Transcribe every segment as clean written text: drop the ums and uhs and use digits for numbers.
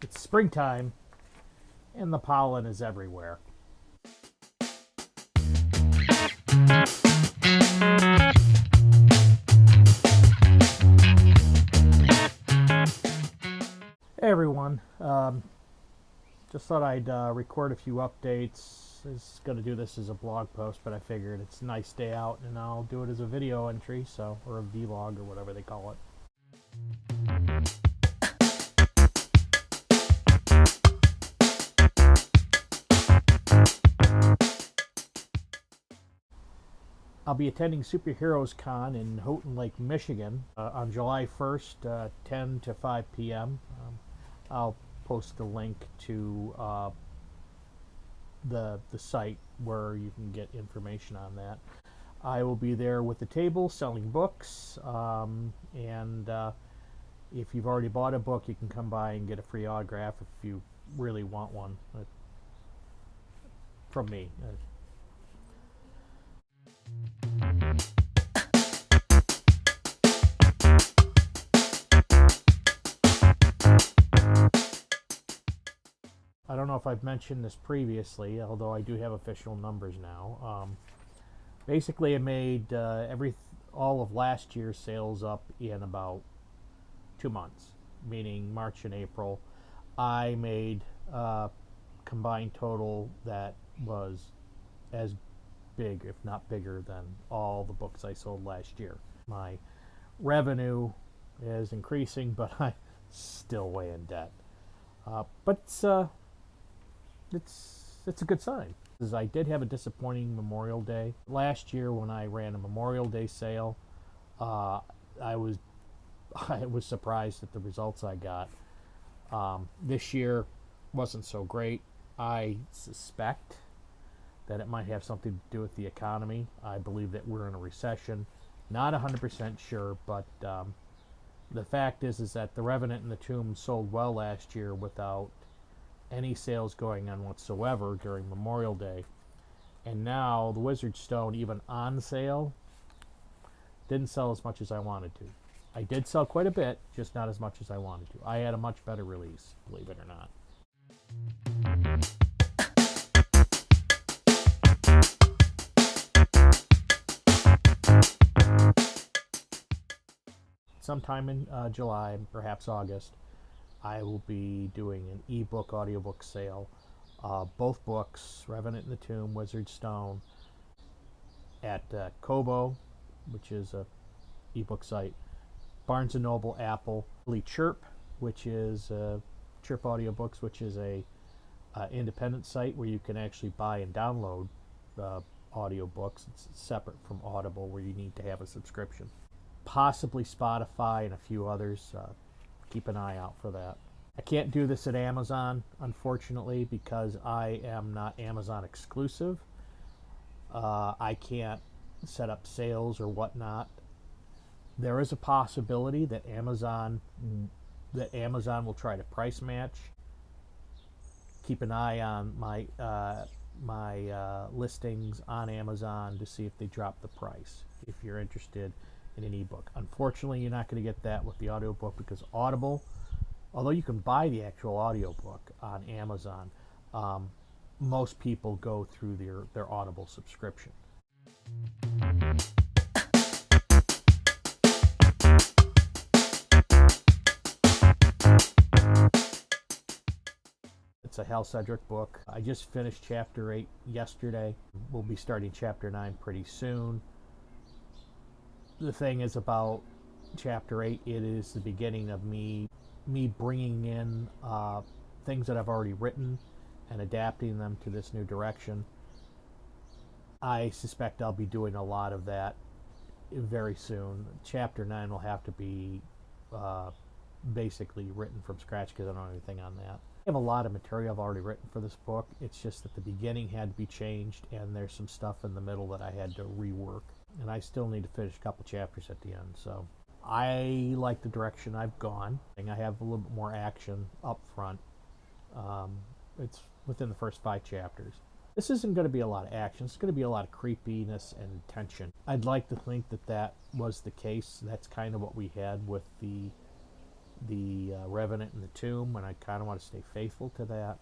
It's springtime, and the pollen is everywhere. Hey everyone, just thought I'd record a few updates. I was going to do this as a blog post, but I figured it's a nice day out and I'll do it as a video entry, or a vlog or whatever they call it. I'll be attending Superheroes Con in Houghton Lake, Michigan on July 1st, 10 to 5 p.m. I'll post a link to the site where you can get information on that. I will be there with the table selling books, and if you've already bought a book, you can come by and get a free autograph if you really want one from me. I don't know if I've mentioned this previously, although I do have official numbers now. Basically, I made all of last year's sales up in about 2 months, meaning March and April. I made a combined total that was as big, if not bigger, than all the books I sold last year. My revenue is increasing, but I'm still way in debt. But it's a good sign. I did have a disappointing Memorial Day. Last year when I ran a Memorial Day sale, I was surprised at the results I got. This year wasn't so great. I suspect that it might have something to do with the economy. I believe that we're in a recession. Not 100% sure, but the fact is that the Revenant and the Tomb sold well last year without any sales going on whatsoever during Memorial Day. And now the Wizard's Stone, even on sale, didn't sell as much as I wanted to. I did sell quite a bit, just not as much as I wanted to. I had a much better release, believe it or not. Sometime in July, perhaps August, I will be doing an ebook audiobook sale. Both books, Revenant and the Tomb, Wizard's Stone, at Kobo, which is a ebook site, Barnes & Noble, Apple, Chirp, which is Chirp Audiobooks, which is a independent site where you can actually buy and download audiobooks. It's separate from Audible, where you need to have a subscription. Possibly Spotify and a few others. Keep an eye out for that. I can't do this at Amazon, unfortunately, because I am not Amazon exclusive. I can't set up sales or whatnot. There is a possibility that Amazon will try to price match. Keep an eye on my listings on Amazon to see if they drop the price if you're interested in an ebook. Unfortunately, you're not going to get that with the audiobook, because Audible, although you can buy the actual audiobook on Amazon, most people go through their Audible subscription. It's a Hal Cedric book. I just finished chapter 8 yesterday. We'll be starting chapter 9 pretty soon. The thing is about chapter 8, it is the beginning of me bringing in things that I've already written and adapting them to this new direction. I suspect I'll be doing a lot of that very soon. Chapter 9 will have to be basically written from scratch, because I don't know anything on that. I have a lot of material I've already written for this book. It's just that the beginning had to be changed, and there's some stuff in the middle that I had to rework. And I still need to finish a couple chapters at the end. So I like the direction I've gone. I have a little bit more action up front. It's within the first 5 chapters. This isn't going to be a lot of action. It's going to be a lot of creepiness and tension. I'd like to think that was the case. That's kind of what we had with the the Revenant in the Tomb, and I kind of want to stay faithful to that.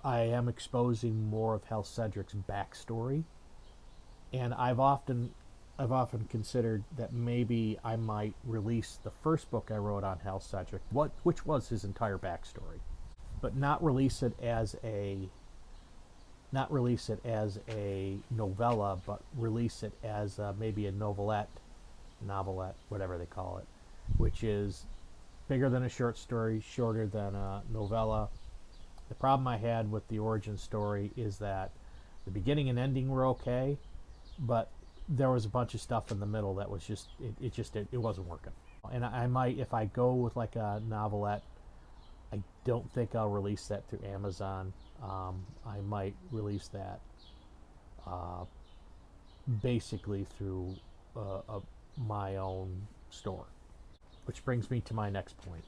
I am exposing more of Hal Cedric's backstory, and I've often considered that maybe I might release the first book I wrote on Hal Cedric, which was his entire backstory, but not release it as a novella, but release it as maybe a novelette, whatever they call it, which is bigger than a short story, shorter than a novella. The problem I had with the origin story is that the beginning and ending were okay, but there was a bunch of stuff in the middle that was just it wasn't working. And I might, if I go with like a novelette, I don't think I'll release that through Amazon. I might release that basically through my own store. Which brings me to my next point.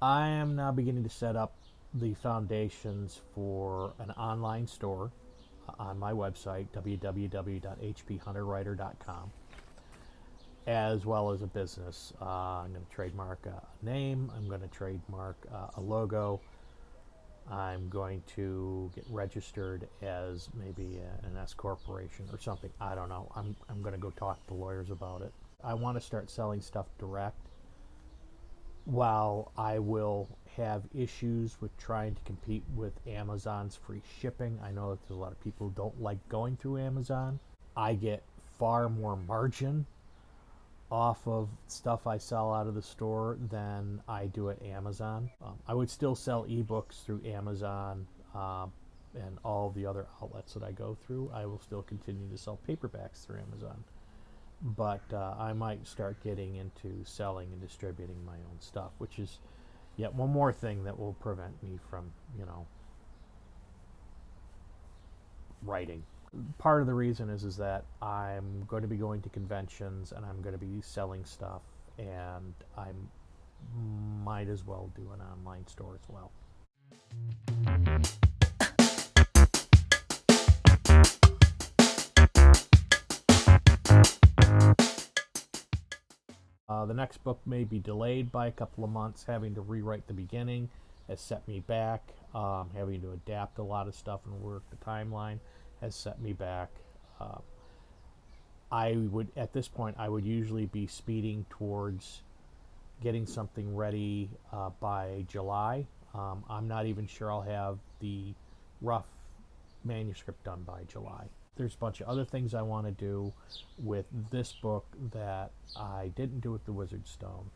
I am now beginning to set up the foundations for an online store on my website, www.hphunterwriter.com, as well as a business. I'm going to trademark a name. I'm going to trademark a logo. I'm going to get registered as maybe an S corporation or something. I don't know. I'm going to go talk to lawyers about it. I want to start selling stuff direct. While I will have issues with trying to compete with Amazon's free shipping, I know that there's a lot of people who don't like going through Amazon. I get far more margin off of stuff I sell out of the store than I do at Amazon. I would still sell ebooks through Amazon and all the other outlets that I go through. I will still continue to sell paperbacks through Amazon. But I might start getting into selling and distributing my own stuff, which is yet one more thing that will prevent me from, writing. Part of the reason is that I'm going to be going to conventions and I'm going to be selling stuff, and I might as well do an online store as well. The next book may be delayed by a couple of months. Having to rewrite the beginning has set me back. Having to adapt a lot of stuff and work the timeline has set me back. At this point, I would usually be speeding towards getting something ready by July. I'm not even sure I'll have the rough manuscript done by July. There's a bunch of other things I want to do with this book that I didn't do with the Wizard Stone,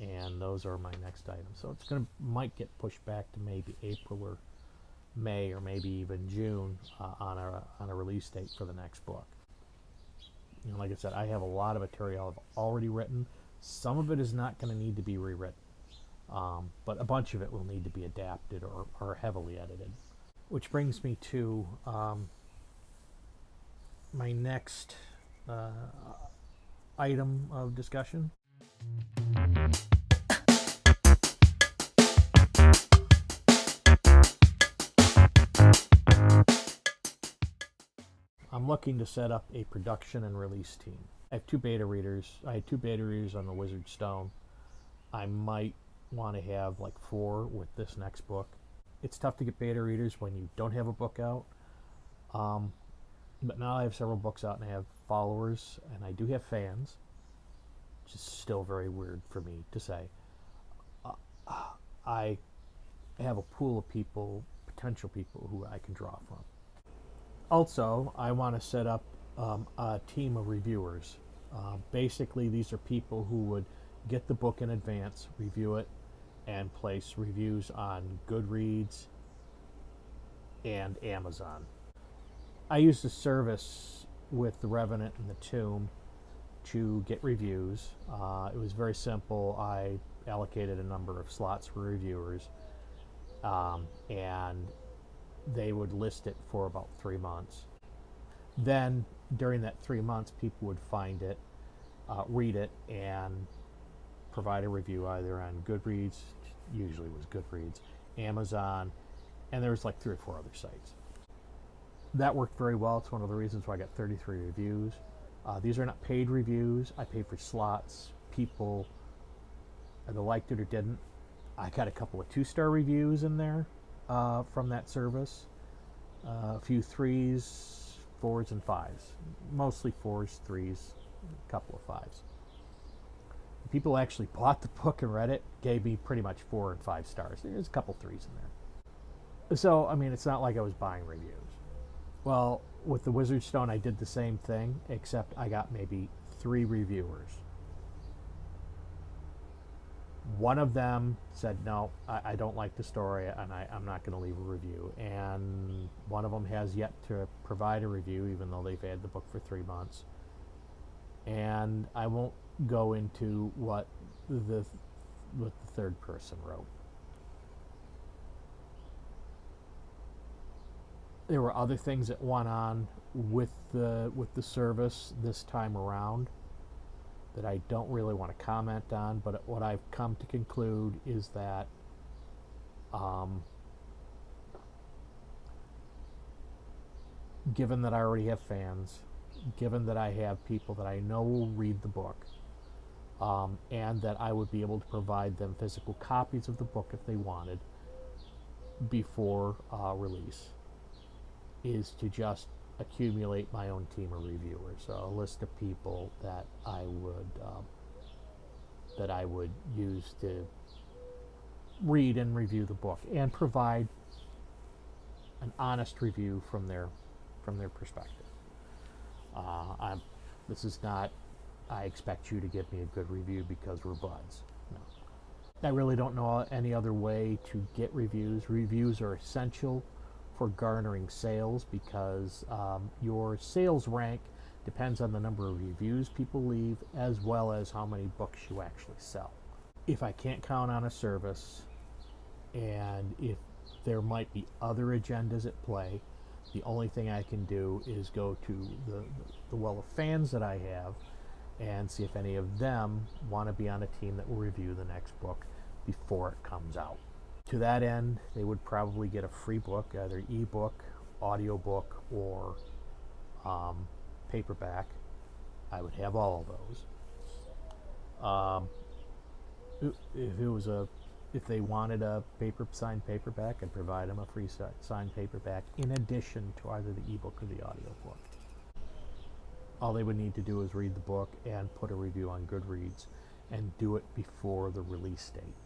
and those are my next items. So it's might get pushed back to maybe April or May or maybe even June on a release date for the next book. Like I said, I have a lot of material I've already written. Some of it is not going to need to be rewritten, but a bunch of it will need to be adapted or heavily edited. Which brings me to my next item of discussion. I'm looking to set up a production and release team. I have two beta readers. I had two beta readers on the Wizard Stone. I might want to have like 4 with this next book. It's tough to get beta readers when you don't have a book out. But now I have several books out and I have followers, and I do have fans, which is still very weird for me to say. I have a pool of people, potential people, who I can draw from. Also, I want to set up a team of reviewers. Basically, these are people who would get the book in advance, review it, and place reviews on Goodreads and Amazon. I used a service with The Revenant and the Tomb to get reviews. It was very simple. I allocated a number of slots for reviewers, and they would list it for about 3 months. Then, during that 3 months, people would find it, read it, and provide a review either on Goodreads, usually it was Goodreads, Amazon, and there was like 3 or 4 other sites. That worked very well. It's one of the reasons why I got 33 reviews. These are not paid reviews. I paid for slots. People either liked it or didn't. I got a couple of 2-star reviews in there from that service. A few 3s, 4s, and 5s. Mostly 4s, 3s, a couple of 5s. The people who actually bought the book and read it gave me pretty much 4 and 5 stars. There's a couple 3s in there. So, I mean, it's not like I was buying reviews. Well, with the Wizard Stone, I did the same thing, except I got maybe 3 reviewers. One of them said, no, I don't like the story, and I'm not going to leave a review. And one of them has yet to provide a review, even though they've had the book for 3 months. And I won't go into what the third person wrote. There were other things that went on with the service this time around that I don't really want to comment on, but what I've come to conclude is that given that I already have fans, given that I have people that I know will read the book, and that I would be able to provide them physical copies of the book if they wanted before release, is to just accumulate my own team of reviewers, so a list of people that I would use to read and review the book and provide an honest review from their perspective. This is not, I expect you to give me a good review because we're buds. No. I really don't know any other way to get reviews. Reviews are essential for garnering sales because your sales rank depends on the number of reviews people leave as well as how many books you actually sell. If I can't count on a service, and if there might be other agendas at play, the only thing I can do is go to the well of fans that I have and see if any of them want to be on a team that will review the next book before it comes out. To that end, they would probably get a free book, either ebook, audiobook, or paperback. I would have all of those. If they wanted a signed paperback, I'd provide them a free signed paperback in addition to either the ebook or the audiobook. All they would need to do is read the book and put a review on Goodreads, and do it before the release date.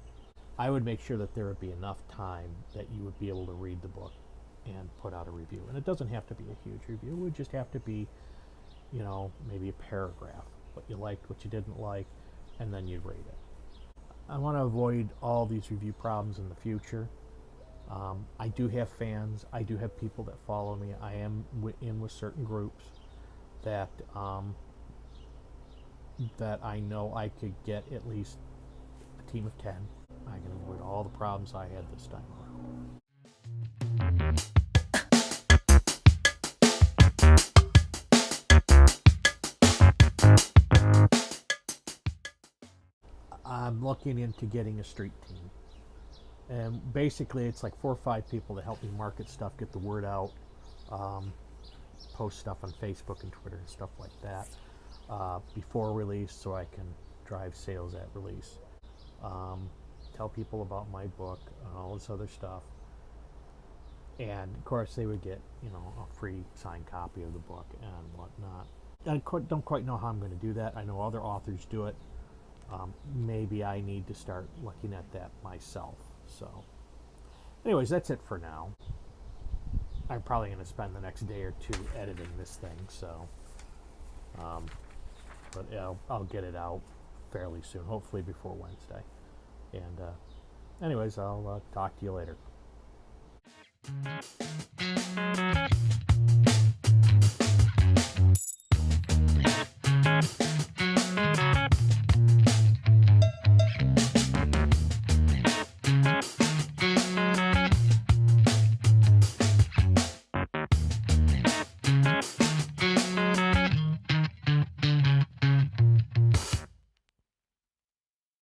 I would make sure that there would be enough time that you would be able to read the book and put out a review. And it doesn't have to be a huge review. It would just have to be, maybe a paragraph. What you liked, what you didn't like, and then you'd rate it. I want to avoid all these review problems in the future. I do have fans. I do have people that follow me. I am in with certain groups that I know I could get at least a team of 10. I can avoid all the problems I had this time around. I'm looking into getting a street team. And basically it's like 4 or 5 people to help me market stuff, get the word out, post stuff on Facebook and Twitter and stuff like that before release so I can drive sales at release. Tell people about my book and all this other stuff, and of course they would get a free signed copy of the book and whatnot. I don't quite know how I'm going to do that. I know other authors do it. Maybe I need to start looking at that myself. So anyways, that's it for now. I'm probably going to spend the next day or 2 editing this thing, so but yeah, I'll get it out fairly soon, hopefully before Wednesday. And anyways, I'll talk to you later.